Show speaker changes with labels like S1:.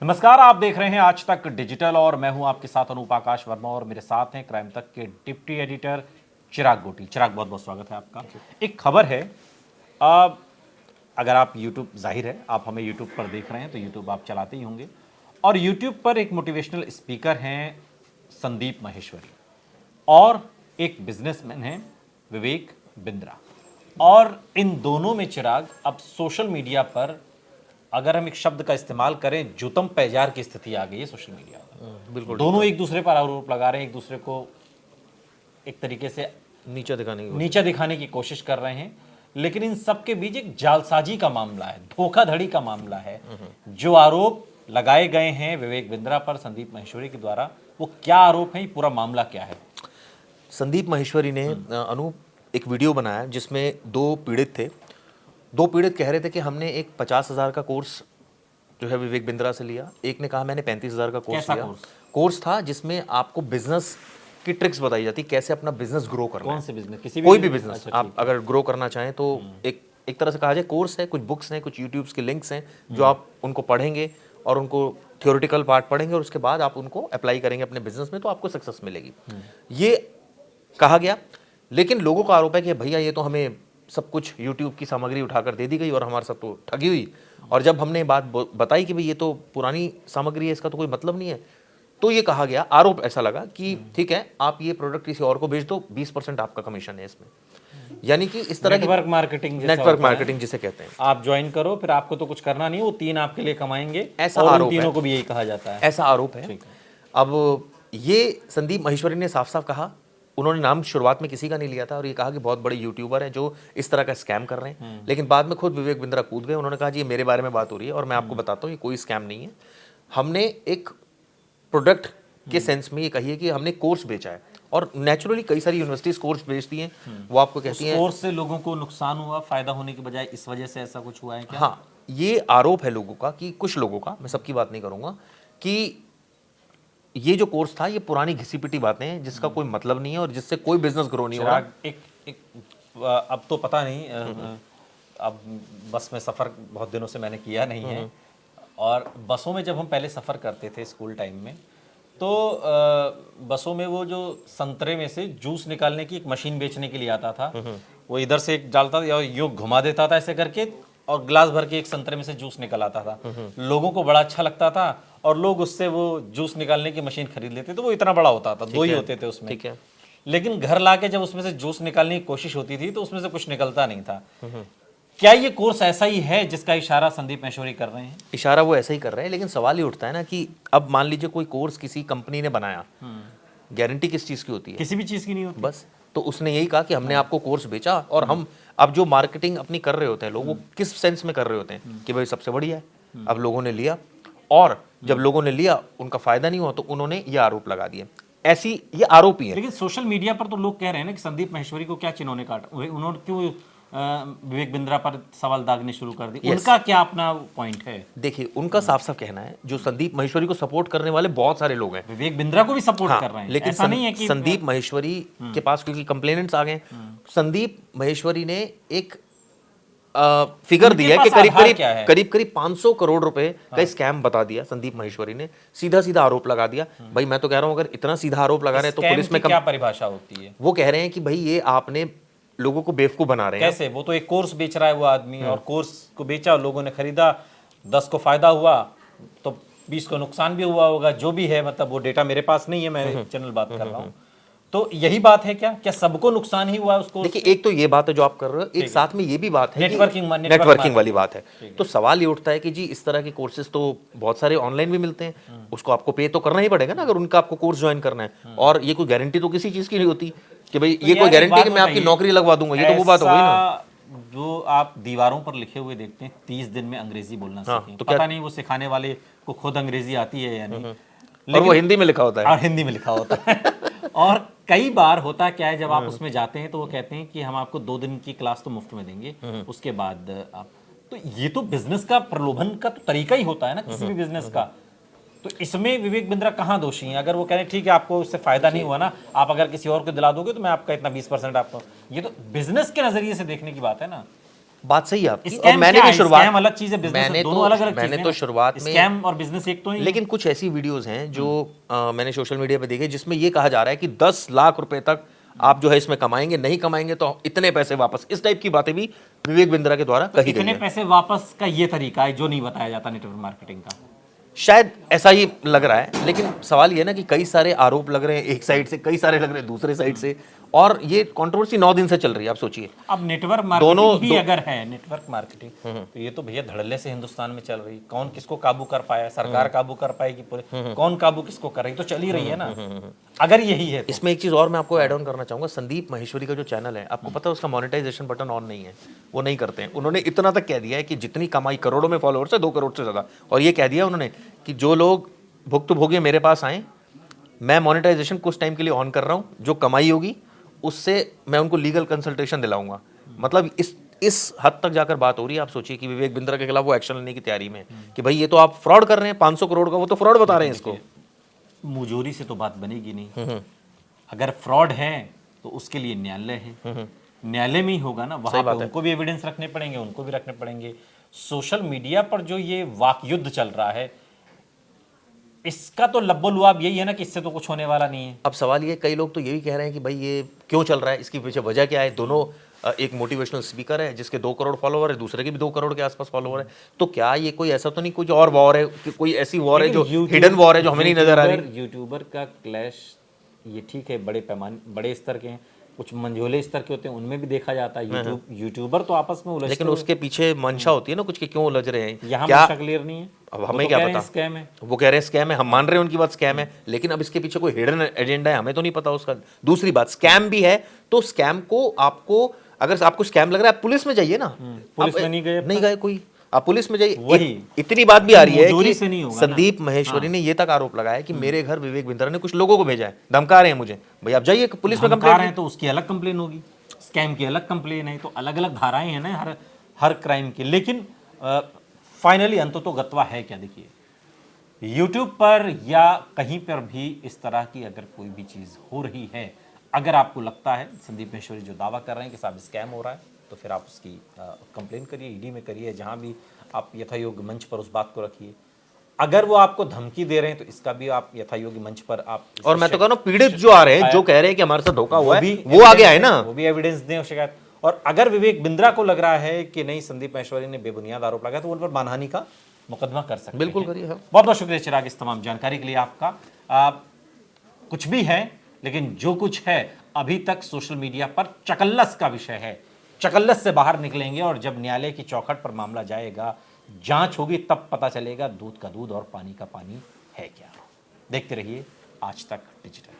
S1: नमस्कार, आप देख रहे हैं आज तक डिजिटल और मैं हूं आपके साथ अनूप आकाश वर्मा और मेरे साथ हैं क्राइम तक के डिप्टी एडिटर चिराग गोटी। चिराग, बहुत बहुत स्वागत है आपका। एक खबर है, अगर आप यूट्यूब, जाहिर है आप हमें यूट्यूब पर देख रहे हैं तो यूट्यूब आप चलाते ही होंगे, और यूट्यूब पर एक मोटिवेशनल स्पीकर हैं संदीप माहेश्वरी और एक बिजनेसमैन हैं विवेक बिंद्रा। और इन दोनों में चिराग, अब सोशल मीडिया पर अगर हम एक शब्द का इस्तेमाल करें, जुतम पैजार की स्थिति आ गई है सोशल मीडिया पर।
S2: बिल्कुल
S1: दोनों एक दूसरे पर आरोप लगा रहे हैं, एक दूसरे को एक तरीके से नीचा दिखाने की कोशिश कर रहे हैं, लेकिन इन सब के बीच एक जालसाजी का मामला है, धोखाधड़ी का मामला है। जो आरोप लगाए गए हैं विवेक बिंद्रा पर संदीप माहेश्वरी के द्वारा, वो क्या आरोप है, पूरा मामला क्या है?
S2: संदीप माहेश्वरी ने अनूप एक वीडियो बनाया जिसमें दो पीड़ित कह रहे थे कि हमने एक 50,000 का कोर्स जो है विवेक बिंद्रा से लिया। एक ने कहा मैंने 35,000 का कोर्स लिया। कोर्स था जिसमें आपको बिजनेस की ट्रिक्स बताई जाती, कैसे अपना बिजनेस ग्रो करना।
S1: कौन से बिजनेस?
S2: कोई भी बिजनेस आप अगर ग्रो करना चाहें तो एक तरह से कहा जाए कोर्स है, कुछ बुक्स हैं, कुछ यूट्यूब्स के लिंक्स हैं जो आप उनको पढ़ेंगे और उनको थियोरिटिकल पार्ट पढ़ेंगे और उसके बाद आप उनको अप्लाई करेंगे अपने बिजनेस में तो आपको सक्सेस मिलेगी, ये कहा गया। लेकिन लोगों का आरोप है कि भैया ये तो हमें सब कुछ यूट्यूब की सामग्री उठाकर दे दी गई और हमारे साथ तो ठगी हुई। और जब हमने बात बताई कि भाई ये तो पुरानी सामग्री है, इसका तो कोई मतलब नहीं है, तो ये कहा गया, आरोप ऐसा लगा कि ठीक है आप ये प्रोडक्ट किसी और को भेज दो, 20% आपका कमीशन है इसमें। यानी कि इस तरह
S1: नेटवर्क मार्केटिंग
S2: जिसे कहते हैं,
S1: आप ज्वाइन करो, फिर आपको तो कुछ करना नहीं, वो 3 आपके लिए कमाएंगे,
S2: ऐसा
S1: और
S2: आरोप
S1: तीनों को भी यही कहा जाता है,
S2: ऐसा आरोप है। अब ये संदीप माहेश्वरी ने साफ साफ कहा, उन्होंने नाम शुरुआत में किसी का नहीं लिया था और ये कहा कि बहुत बड़े यूट्यूबर हैं जो इस तरह का स्कैम कर रहे हैं। लेकिन बाद में खुद विवेक बिंद्रा कूद गए, उन्होंने कहा जी ये मेरे बारे में बात हो रही है और मैं आपको बताता हूँ ये कोई स्कैम नहीं है। हमने एक प्रोडक्ट के सेंस में ये कहिए कि हमने कोर्स बेचा है, और नेचुरली कई सारी यूनिवर्सिटीज कोर्स बेचती हैं, वो आपको कहती हैं
S1: कोर्स से लोगों को नुकसान हुआ, फायदा होने के बजाय, इस वजह से ऐसा कुछ हुआ है क्या?
S2: हाँ, ये आरोप है लोगों का, कि कुछ लोगों का, मैं सबकी बात नहीं करूंगा, कि ये जो कोर्स था ये पुरानी घिसी पिटी बातें हैं जिसका कोई मतलब नहीं है और जिससे कोई बिजनेस ग्रो नहीं हो रहा।
S1: अब तो पता नहीं, अब बस में सफ़र बहुत दिनों से मैंने किया नहीं है, और बसों में जब हम पहले सफ़र करते थे स्कूल टाइम में, तो बसों में वो जो संतरे में से जूस निकालने की एक मशीन बेचने के लिए आता था, वो इधर से एक डालता था, यूं घुमा देता था ऐसे करके, और ग्लास भर के एक संतरे में से जूस निकल आता था। लोगों को बड़ा अच्छा लगता था और लोग उससे वो जूस निकालने की मशीन खरीद लेते, तो वो इतना बड़ा होता था, 2 ही होते थे उसमें।
S2: ठीक है।
S1: लेकिन घर लाके जब उसमें से जूस निकालने की कोशिश होती थी तो उसमें से कुछ निकलता नहीं था। क्या ये कोर्स ऐसा ही है जिसका इशारा संदीप माहेश्वरी कर रहे हैं? इशारा
S2: वो ऐसा ही कर रहे हैं, लेकिन सवाल ये उठता है ना कि अब मान लीजिए कोई कोर्स किसी कंपनी ने बनाया, गारंटी किस चीज की होती है?
S1: किसी भी चीज की नहीं होती।
S2: बस, तो उसने यही कहा कि हमने आपको कोर्स बेचा, और हम अब जो मार्केटिंग अपनी कर रहे होते हैं, लोगों किस सेंस में कर रहे होते हैं कि भाई सबसे बढ़िया है। अब लोगों ने लिया, और जब लोगों ने लिया उनका फायदा नहीं हुआ तो उन्होंने ये आरोप लगा दिए। ऐसी ये आरोप ही है।
S1: लेकिन सोशल मीडिया पर तो लोग कह रहे हैं ना कि संदीप माहेश्वरी को क्या चिन्हों ने काटा, उन्होंने क्यों विवेक बिंद्रा पर सवाल दागने शुरू कर दी? उनका क्या अपना पॉइंट है?
S2: देखिए, उनका साफ साफ कहना है, जो संदीप माहेश्वरी को सपोर्ट करने वाले बहुत सारे लोग हैं,
S1: विवेक बिंद्रा को भी सपोर्ट कर रहे हैं,
S2: लेकिन
S1: ऐसा नहीं है कि
S2: संदीप माहेश्वरी के पास क्योंकि कंप्लेनेंट्स आ गए, संदीप माहेश्वरी ने एक फिगर दिया कि करीब 500 करोड़ रुपए का स्कैम बता दिया संदीप माहेश्वरी ने। सीधा सीधा आरोप लगा दिया। भाई मैं तो कह रहा हूं, अगर इतना सीधा आरोप लगा रहे हैं तो पुलिस में
S1: क्या परिभाषा होती है?
S2: वो कह रहे हैं कि भाई ये आपने लोगों को बेवकूफ बना रहे हैं।
S1: कैसे? वो तो एक कोर्स बेच रहा है वो आदमी, और कोर्स को बेचा, लोगों ने खरीदा, 10 को फायदा हुआ तो 20 को नुकसान भी हुआ होगा, जो भी है, मतलब वो डेटा मेरे पास नहीं है, मैं जनरल बात कर रहा हूँ। तो यही बात है क्या सबको नुकसान ही हुआ है उसको?
S2: देखिए, एक तो ये बात है जो आप कर रहे हो, एक साथ में ये भी बात है
S1: नेटवर्किंग
S2: वाली बात है। तो सवाल ये उठता है कि जी इस तरह के कोर्सेज तो बहुत सारे ऑनलाइन भी मिलते हैं, उसको आपको पे तो करना ही पड़ेगा ना, अगर उनका आपको कोर्स ज्वाइन करना है। और ये कोई गारंटी तो किसी चीज की नहीं होती कि भाई ये कोई गारंटी कि मैं आपकी नौकरी लगवा दूंगा, ये तो वो बात हो गई ना।
S1: जो आप दीवारों पर लिखे हुए देखते हैं 30 दिन में अंग्रेजी बोलना सीखें, तो पता नहीं वो सिखाने वाले को खुद अंग्रेजी आती है या नहीं,
S2: और वो हिंदी में लिखा होता है,
S1: और हिंदी में लिखा होता है। और कई बार होता क्या है, जब आप उसमें जाते हैं तो वो कहते हैं कि हम आपको 2 दिन की क्लास तो मुफ्त में देंगे, उसके बाद आप, तो ये तो बिजनेस का प्रलोभन का तो तरीका ही होता है ना किसी भी बिजनेस का। तो इसमें विवेक बिंद्रा कहाँ दोषी हैं? अगर वो कह रहे हैं ठीक है आपको उससे फायदा नहीं हुआ ना, आप अगर किसी और को दिला दोगे तो मैं आपका इतना 20% आपको, ये तो बिजनेस के नजरिए से देखने की बात है ना।
S2: बात सही है आपकी। और
S1: स्कैम
S2: मैंने
S1: क्या
S2: भी
S1: है?
S2: शुरुआत
S1: स्कैम अलग चीज है, बिजनेस दोनों अलग अलग
S2: मैंने
S1: चीजें
S2: तो
S1: हैं।
S2: शुरुआत में
S1: स्कैम और बिजनेस एक तो ही
S2: लेकिन कुछ ऐसी वीडियोस हैं जो मैंने सोशल मीडिया पे देखे जिसमें ये कहा जा रहा है कि 10 लाख रुपए तक आप जो है इसमें कमाएंगे, नहीं कमाएंगे तो इतने पैसे वापस, इस टाइप की बातें भी विवेक बिंद्रा के द्वारा कही गई
S1: इतने
S2: है।
S1: पैसे वापस का ये तरीका है जो नहीं बताया जाता नेटवर्क मार्केटिंग का।
S2: शायद ऐसा ही लग रहा है, लेकिन सवाल ये है ना कि कई सारे आरोप लग रहे हैं एक साइड से, कई सारे लग रहे हैं दूसरे साइड से, और ये कंट्रोवर्सी 9 दिन से चल रही है। आप सोचिए,
S1: अब नेटवर्क मार्केटिंग ही अगर है, नेटवर्क मार्केटिंग, तो ये तो भैया धड़ल्ले से हिंदुस्तान में चल रही। कौन किसको काबू कर पाया? सरकार काबू कर पाएगी पूरे? कौन काबू किसको कर रही? तो चल ही रही है ना, अगर यही है तो।
S2: इसमें एक चीज और मैं आपको ऐड ऑन करना चाहूंगा। संदीप माहेश्वरी का जो चैनल है, आपको पता है उसका मोनेटाइजेशन बटन ऑन नहीं है, वो नहीं करते हैं। उन्होंने इतना तक कह दिया है कि जितनी कमाई, करोड़ों में फॉलोअर्स है, 2 करोड़ से ज्यादा, और ये कह दिया उन्होंने कि जो लोग भुक्तभोगी मेरे पास आए, मैं मोनेटाइजेशन कुछ टाइम के लिए ऑन कर रहा हूं, जो कमाई होगी उससे मैं उनको लीगल कंसल्टेशन दिलाऊंगा। मतलब इस हद तक जाकर बात हो रही है। आप सोचिए कि विवेक बिंद्रा के खिलाफ वो एक्शन लेने की तैयारी में है कि भाई ये तो आप फ्रॉड कर रहे हैं, 500 करोड़ का, वो तो फ्रॉड बता रहे हैं इसको।
S1: मुजोरी से तो बात बनेगी नहीं। अगर फ्रॉड है तो उसके लिए न्यायालय है, न्यायालय में ही होगा ना, वहां पे उनको भी एविडेंस रखने पड़ेंगे, उनको भी रखने पड़ेंगे। सोशल मीडिया पर जो ये वाक युद्ध चल रहा है, इसका तो लब्बो-लुआब यही है ना कि इससे तो कुछ होने वाला नहीं है।
S2: अब सवाल ये, कई लोग तो ये भी कह रहे हैं कि भाई ये क्यों चल रहा है, इसकी पीछे वजह क्या है। दोनों एक मोटिवेशनल स्पीकर है जिसके 2 करोड़ फॉलोवर है, दूसरे के भी 2 करोड़ के आसपास फॉलोवर है। तो क्या ये कोई ऐसा तो नहीं कुछ और वॉर है, कि कोई ऐसी वॉर है जो हिडन वॉर है जो हमें नहीं नजर आ रही?
S1: यूट्यूबर का क्लैश ये ठीक है, बड़े पैमाने, बड़े स्तर के हैं, कुछ मंझोले स्तर के होते हैं, उनमें भी देखा जाता है। यूट्यूबर तो आपस में उलझते,
S2: लेकिन उसके पीछे मंशा होती है ना कुछ, कि क्यों उलझ रहे हैं।
S1: यहाँ मंशा क्लियर नहीं है।
S2: अब हमें क्या पता,
S1: स्कैम है,
S2: वो कह रहे हैं स्कैम है, हम मान रहे हैं उनकी बात स्कैम है, लेकिन अब इसके पीछे कोई हिडन एजेंडा है, हमें तो नहीं पता उसका। दूसरी बात, स्कैम भी है, तो स्कैम को आपको, अगर आपको स्कैम लग रहा है, आप पुलिस में जाइए ना।
S1: पुलिस में नहीं
S2: गए कोई, आप पुलिस में जाइए।
S1: वही
S2: इतनी बात भी आ रही है
S1: मुजोरी
S2: कि
S1: से नहीं होगा
S2: संदीप माहेश्वरी ने ये तक आरोप लगाया कि मेरे घर विवेक बिंद्रा ने कुछ लोगों को भेजा है, धमका रहे हैं मुझे। भाई आप जाइए पुलिस में कंप्लेंट
S1: है, तो उसकी अलग कंप्लेन होगी, स्कैम की अलग कंप्लेन है, तो अलग अलग धाराएं हैं ना हर क्राइम की। लेकिन फाइनली अंततोगत्वा है क्या? देखिए, यूट्यूब पर या कहीं पर भी इस तरह की अगर कोई भी चीज हो रही है, अगर आपको लगता है संदीप माहेश्वरी जो दावा कर रहे हैं कि साहब स्कैम हो रहा है, तो फिर आप उसकी कंप्लेन करिए, ईडी में करिए, जहां भी आप यथायोग्य मंच पर उस बात को रखिए। अगर वो आपको धमकी दे रहे हैं तो इसका भी आप यथायोग्य मंच पर आप,
S2: और मैं तो कह रहा हूं पीड़ित जो आ रहे हैं, जो कह रहे हैं कि हमारे साथ धोखा हुआ है, वो आगे आए ना,
S1: वो भी एविडेंस दें शिकायत। और अगर विवेक बिंद्रा को लग रहा है कि नहीं संदीप माहेश्वरी ने बेबुनियाद आरोप लगाया, तो उन पर मानहानि का मुकदमा कर सकते हैं।
S2: बिल्कुल करिए।
S1: बहुत बहुत शुक्रिया चिराग इस तमाम जानकारी के लिए आपका। कुछ भी है, लेकिन जो कुछ है अभी तक सोशल मीडिया पर चकल्लस का विषय है। चकल्लस से बाहर निकलेंगे और जब न्यायालय की चौखट पर मामला जाएगा, जांच होगी, तब पता चलेगा दूध का दूध और पानी का पानी है क्या। देखते रहिए आज तक डिजिटल।